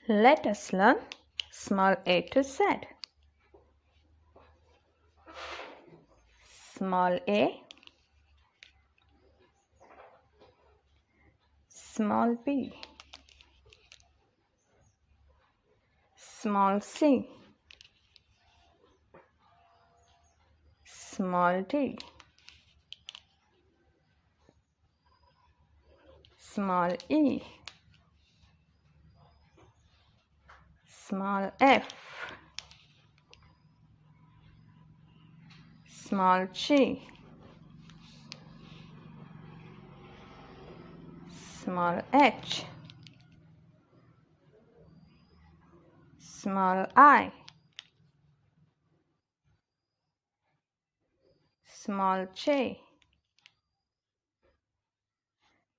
Let us learn small a to Z. Small a, small b, small c, small d, small e, small f, small g, small h, small I, small j,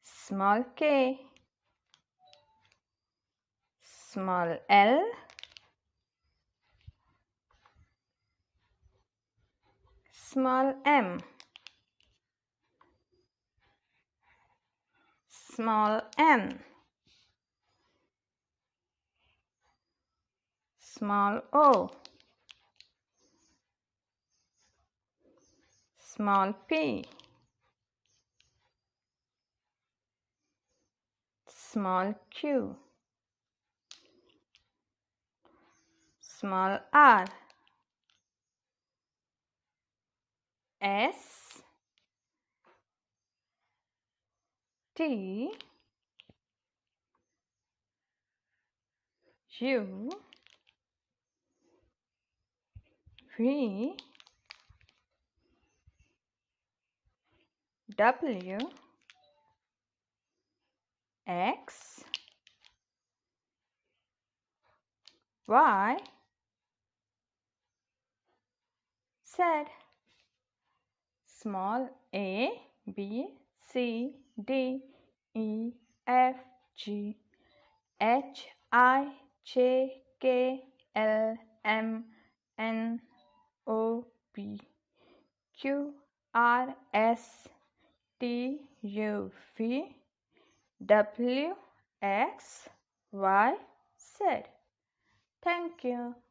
small k, small l, small m, small n, small o, small p, small q, small r, s, t, u, v, w, x, y, z. Small a, b, c, d, e, f, g, h, I, j, k, l, m, n, o, p, q, r, s, t, u, v, w, x, y, z. Thank you.